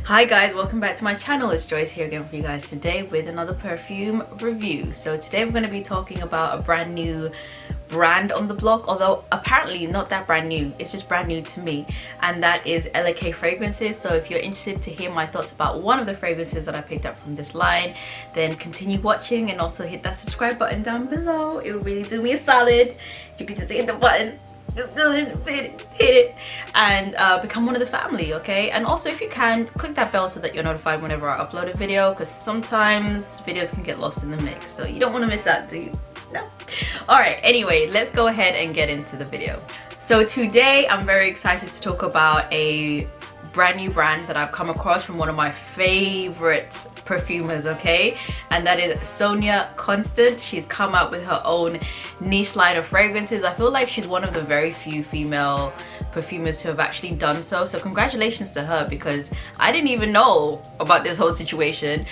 Hi guys, welcome back to my channel. It's Joyce here again for you guys today with another perfume review. So today we're going to be talking about a brand new brand on the block, although apparently not that brand new, it's just brand new to me, and that is LK Fragrances. So if you're interested to hear my thoughts about one of the fragrances that I picked up from this line, then continue watching and also hit that subscribe button down below. It would really do me a solid. You could just hit the button, just go ahead and hit it and become one of the family, okay? And also, if you can, click that bell so that you're notified whenever I upload a video, because sometimes videos can get lost in the mix, so you don't want to miss that, do you? No. All right, anyway, let's go ahead and get into the video. So today I'm very excited to talk about a brand new brand that I've come across from one of my favorite perfumers, okay? And that is Sonia Constant. She's come out with her own niche line of fragrances. I feel like she's one of the very few female perfumers to have actually done so. So congratulations to her, because I didn't even know about this whole situation.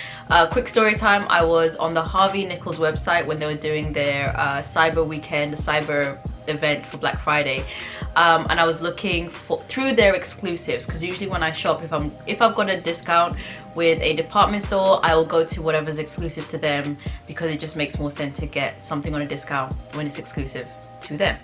Quick story time, I was on the Harvey Nichols website when they were doing their cyber weekend, the cyber event for Black Friday. And I was looking through their exclusives, because usually when I shop, if I've got a discount with a department store, I will go to whatever's exclusive to them, because it just makes more sense to get something on a discount when it's exclusive to them.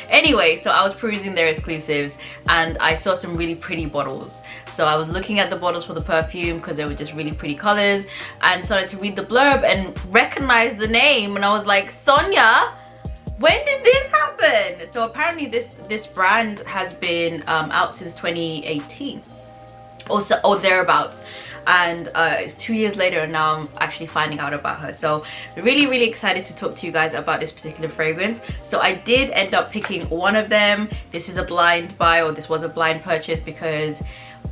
Anyway, so I was perusing their exclusives and I saw some really pretty bottles. So I was looking at the bottles for the perfume because they were just really pretty colors, and started to read the blurb and recognize the name, and I was like, Sonia, when did this happen? So apparently this brand has been out since 2018 or thereabouts, and it's 2 years later and now I'm actually finding out about her. So really excited to talk to you guys about this particular fragrance. So I did end up picking one of them. This is a blind buy, or this was a blind purchase, because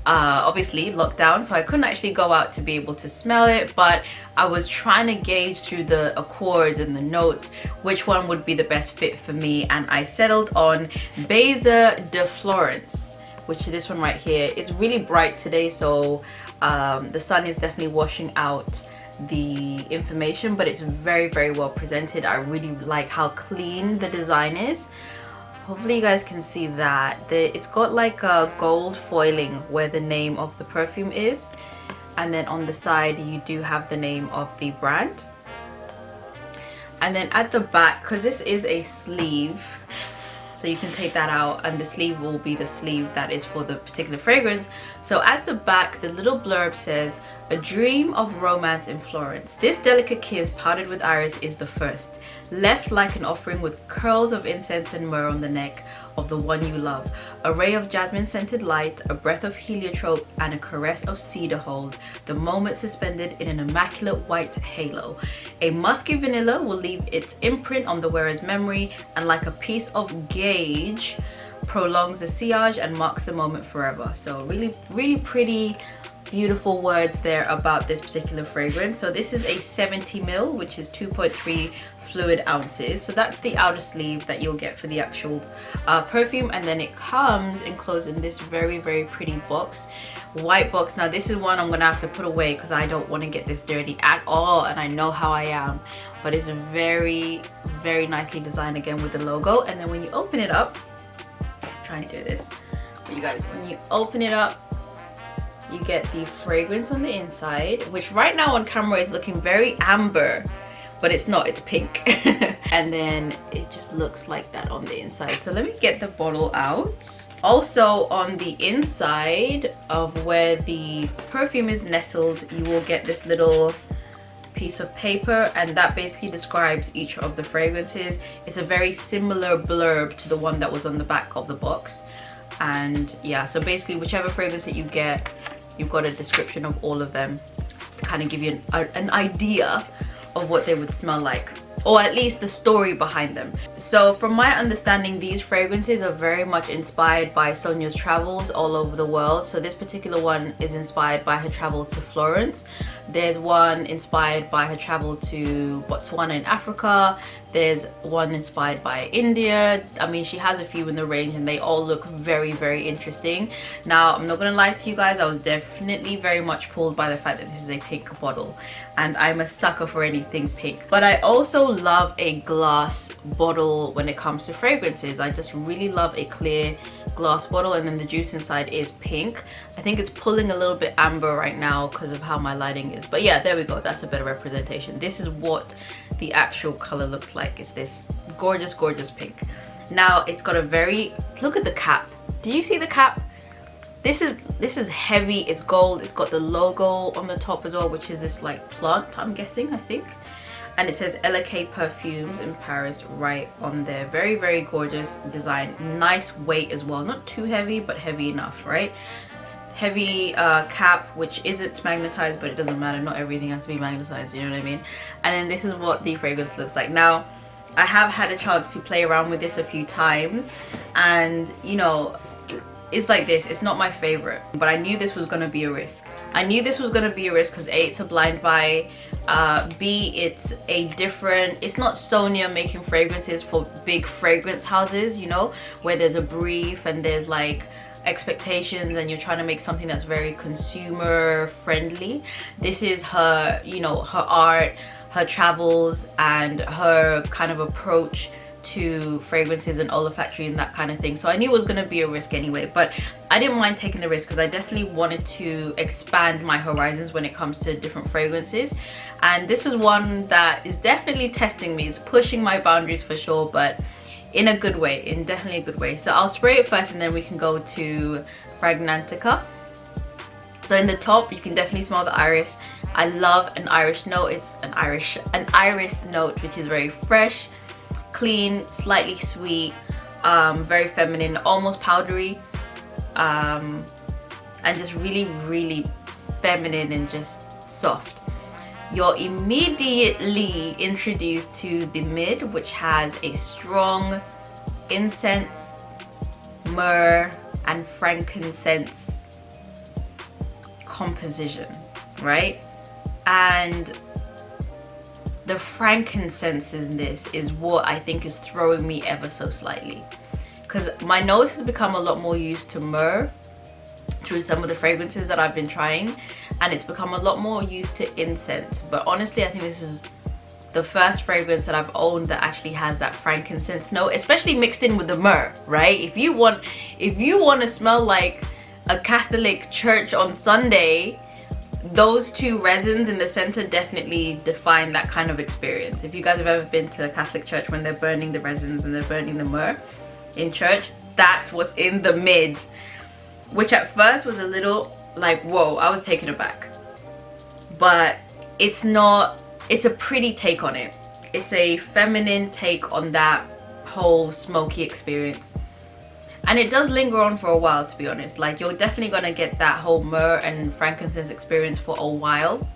obviously lockdown, so I couldn't actually go out to be able to smell it, but I was trying to gauge through the accords and the notes which one would be the best fit for me, and I settled on Baiser de Florence, which is this one right here. It's really bright today, so the sun is definitely washing out the information, but it's very well presented. I really like how clean the design is. Hopefully you guys can see that. It's got like a gold foiling where the name of the perfume is, and then on the side you do have the name of the brand. And then at the back, because this is a sleeve, so you can take that out, and the sleeve will be the sleeve that is for the particular fragrance. So at the back, the little blurb says, "A dream of romance in Florence. This delicate kiss powdered with iris is the first, left like an offering with curls of incense and myrrh on the neck of the one you love. A ray of jasmine scented light, a breath of heliotrope, and a caress of cedar hold, the moment suspended in an immaculate white halo. A musky vanilla will leave its imprint on the wearer's memory, and like a piece of gauge, prolongs the sillage and marks the moment forever." So really pretty, beautiful words there about this particular fragrance. So this is a 70 ml, which is 2.3 fluid ounces. So that's the outer sleeve that you'll get for the actual perfume, and then it comes enclosed in this very pretty box, white box. Now this is one I'm gonna have to put away because I don't want to get this dirty at all, and I know how I am, but it's very nicely designed again with the logo. And then when you open it up, I'm trying to do this for you guys, when you open it up, you get the fragrance on the inside, which right now on camera is looking very amber, but it's not, it's pink. And then it just looks like that on the inside. So let me get the bottle out. Also on the inside of where the perfume is nestled, you will get this little piece of paper, and that basically describes each of the fragrances. It's a very similar blurb to the one that was on the back of the box. And yeah, so basically whichever fragrance that you get, you've got a description of all of them to kind of give you an idea of what they would smell like, or at least the story behind them. So from my understanding, these fragrances are very much inspired by Sonia's travels all over the world. So this particular one is inspired by her travels to Florence. There's one inspired by her travel to Botswana in Africa. There's one inspired by India. I mean, she has a few in the range and they all look very, very interesting. Now, I'm not gonna lie to you guys, I was definitely very much pulled by the fact that this is a pink bottle, and I'm a sucker for anything pink. But I also love a glass bottle when it comes to fragrances. I just really love a clear glass bottle, and then the juice inside is pink. I think it's pulling a little bit amber right now because of how my lighting is, but yeah, there we go. That's a better representation. This is what the actual color looks like. It's this gorgeous, gorgeous pink. Now it's got a very, look at the cap. Did you see the cap? This is heavy. It's gold. It's got the logo on the top as well, which is this like plant, I'm guessing, I think. And it says LK Perfumes in Paris right on there. Very, very gorgeous design. Nice weight as well. Not too heavy, but heavy enough, right? Heavy cap, which isn't magnetized, but it doesn't matter. Not everything has to be magnetized, you know what I mean? And then this is what the fragrance looks like. Now, I have had a chance to play around with this a few times, and you know, it's like this. It's not my favorite, but I knew this was going to be a risk. I knew this was going to be a risk because A, it's a blind buy, B, it's a different, it's not Sonia making fragrances for big fragrance houses, you know, where there's a brief and there's like expectations and you're trying to make something that's very consumer friendly. This is her, you know, her art, her travels, and her kind of approach to fragrances and olfactory and that kind of thing. So I knew it was going to be a risk anyway, but I didn't mind taking the risk because I definitely wanted to expand my horizons when it comes to different fragrances. And this is one that is definitely testing me. It's pushing my boundaries for sure, but in a good way, in definitely a good way. So I'll spray it first and then we can go to Fragrantica. So in the top, you can definitely smell the iris. I love an Irish note. It's an iris note, which is very fresh, clean, slightly sweet, very feminine, almost powdery, and just really, really feminine and just soft. You're immediately introduced to the mid, which has a strong incense, myrrh, and frankincense composition, right? And the frankincense in this is what I think is throwing me ever so slightly, because my nose has become a lot more used to myrrh through some of the fragrances that I've been trying, and it's become a lot more used to incense. But honestly, I think this is the first fragrance that I've owned that actually has that frankincense note, especially mixed in with the myrrh, right? If you want to smell like a Catholic church on Sunday, those two resins in the center definitely define that kind of experience. If you guys have ever been to a Catholic church when they're burning the resins and they're burning the myrrh in church, that's what's in the mid, which at first was a little like, whoa, I was taken aback. But it's not, it's a pretty take on it. It's a feminine take on that whole smoky experience. And it does linger on for a while, to be honest. Like, you're definitely gonna get that whole myrrh and frankincense experience for a while.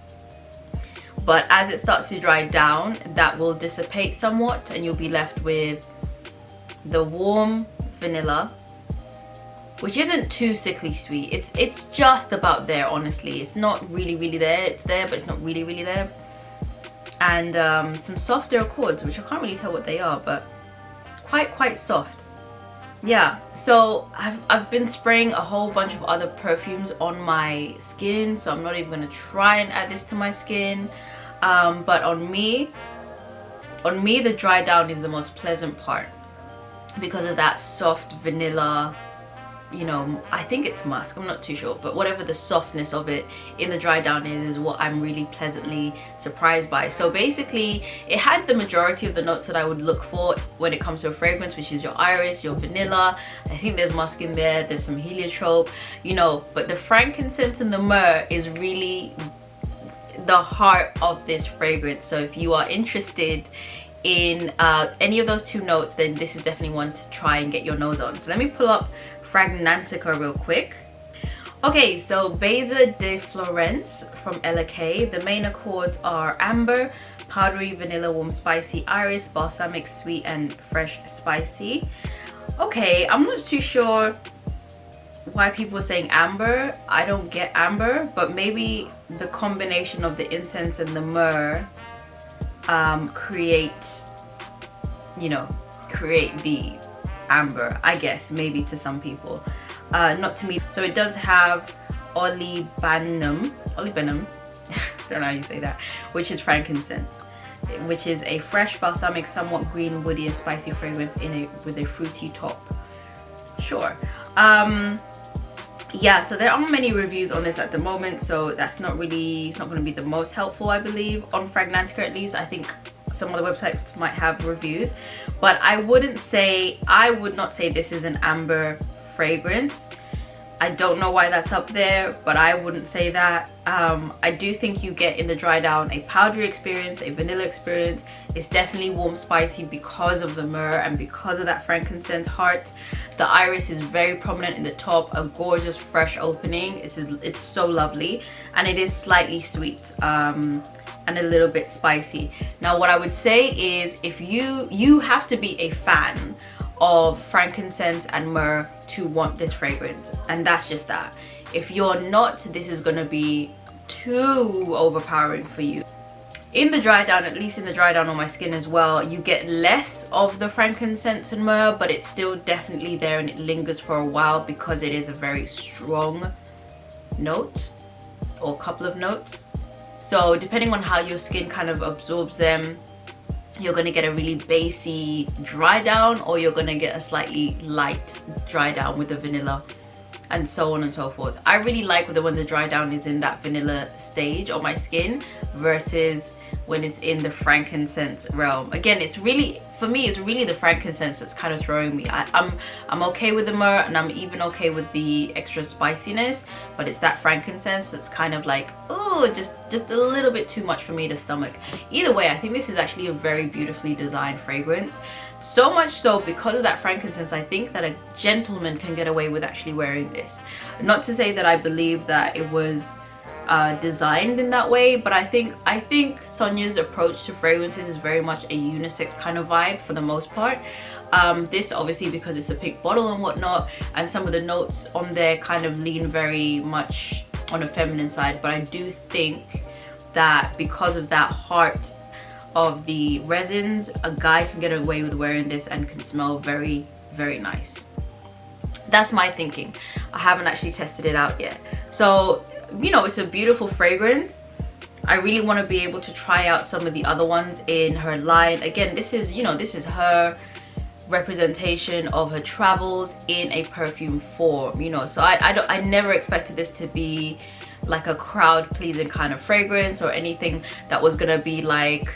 But as it starts to dry down, that will dissipate somewhat and you'll be left with the warm vanilla, which isn't too sickly sweet. It's just about there, honestly. It's not really, really there. It's there, but it's not really, really there. And some softer accords, which I can't really tell what they are, but quite soft. Yeah, so I've been spraying a whole bunch of other perfumes on my skin, so I'm not even gonna try and add this to my skin. But on me, the dry down is the most pleasant part because of that soft vanilla, you know, I think it's musk, I'm not too sure, but whatever the softness of it in the dry down is what I'm really pleasantly surprised by. So basically it had the majority of the notes that I would look for when it comes to a fragrance, which is your iris, your vanilla, I think there's musk in there's some heliotrope, you know, but the frankincense and the myrrh is really the heart of this fragrance. So if you are interested in any of those two notes, then this is definitely one to try and get your nose on. So let me pull up Fragrantica real quick. Okay, so Baiser de Florence from LK. The main accords are amber, powdery, vanilla, warm, spicy, iris, balsamic, sweet, and fresh spicy. Okay, I'm not too sure why people are saying amber. I don't get amber, but maybe the combination of the incense and the myrrh create you know, create the amber, I guess, maybe to some people, not to me. So it does have olibanum, I don't know how you say that, which is frankincense, which is a fresh, balsamic, somewhat green, woody and spicy fragrance with a fruity top. Sure. Yeah, so there aren't many reviews on this at the moment, so that's not really, it's not going to be the most helpful, I believe, on Fragrantica at least. I think some other websites might have reviews, but I would not say this is an amber fragrance. I don't know why that's up there, but I wouldn't say that. I do think you get in the dry down a powdery experience, a vanilla experience. It's definitely warm spicy because of the myrrh and because of that frankincense heart. The iris is very prominent in the top, a gorgeous fresh opening. It's so lovely, and it is slightly sweet and a little bit spicy. Now what I would say is, if you have to be a fan of frankincense and myrrh to want this fragrance, and that's just that. If you're not, this is going to be too overpowering for you. In the dry down, at least in the dry down on my skin as well, you get less of the frankincense and myrrh, but it's still definitely there and it lingers for a while because it is a very strong note, or couple of notes. So depending on how your skin kind of absorbs them, you're going to get a really bassy dry down, or you're going to get a slightly light dry down with the vanilla, and so on and so forth. I really like when the dry down is in that vanilla stage on my skin versus when it's in the frankincense realm. Again, it's really, for me, it's really the frankincense that's kind of throwing me. I'm okay with the myrrh, and I'm even okay with the extra spiciness, but it's that frankincense that's kind of like, oh, just a little bit too much for me to stomach. Either way, I think this is actually a very beautifully designed fragrance. So much so, because of that frankincense, I think that a gentleman can get away with actually wearing this. Not to say that I believe that it was designed in that way, but I think Sonia's approach to fragrances is very much a unisex kind of vibe for the most part. This obviously because it's a pink bottle and whatnot, and some of the notes on there kind of lean very much on a feminine side, but I do think that because of that heart of the resins, a guy can get away with wearing this and can smell very, very nice. That's my thinking. I haven't actually tested it out yet. So, you know, it's a beautiful fragrance. I really want to be able to try out some of the other ones in her line. Again, this is, you know, this is her representation of her travels in a perfume form, you know. So I never expected this to be like a crowd pleasing kind of fragrance, or anything that was gonna be like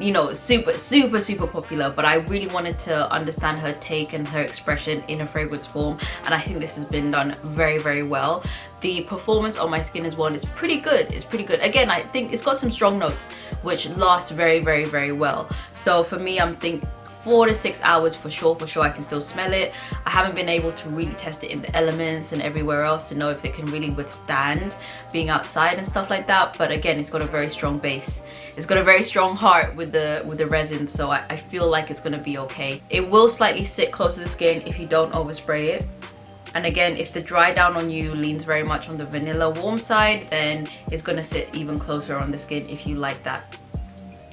you know, super popular, but I really wanted to understand her take and her expression in a fragrance form, and I think this has been done very, very well. The performance on my skin as well is pretty good. It's pretty good. Again, I think it's got some strong notes which last very, very, very well. So for me, I'm thinking 4 to 6 hours for sure I can still smell it. I haven't been able to really test it in the elements and everywhere else to know if it can really withstand being outside and stuff like that, but again, it's got a very strong base. It's got a very strong heart with the resin, so I feel like it's going to be okay. It will slightly sit close to the skin if you don't overspray it. And again, if the dry down on you leans very much on the vanilla warm side, then it's going to sit even closer on the skin if you like that.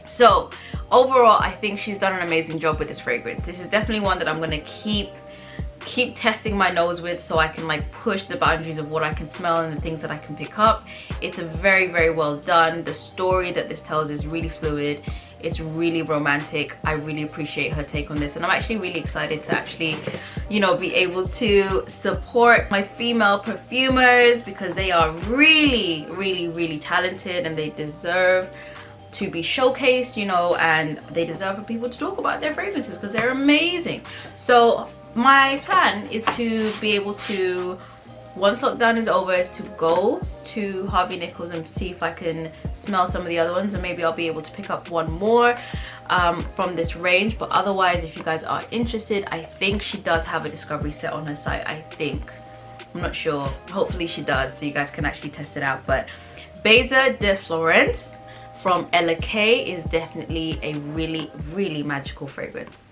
So overall, I think she's done an amazing job with this fragrance. This is definitely one that I'm going to keep testing my nose with, so I can like push the boundaries of what I can smell and the things that I can pick up. It's a very, very well done. The story that this tells is really fluid. It's really romantic. I really appreciate her take on this, and I'm actually really excited to actually, you know, be able to support my female perfumers, because they are really, really, really talented, and they deserve to be showcased, you know, and they deserve for people to talk about their fragrances because they're amazing. So my plan is to be able to, once lockdown is over, is to go to Harvey Nichols and see if I can smell some of the other ones, and maybe I'll be able to pick up one more from this range. But otherwise, if you guys are interested, I think she does have a discovery set on her site. I think, I'm not sure, hopefully she does, so you guys can actually test it out. But Baiser de Florence from LK is definitely a really, really magical fragrance.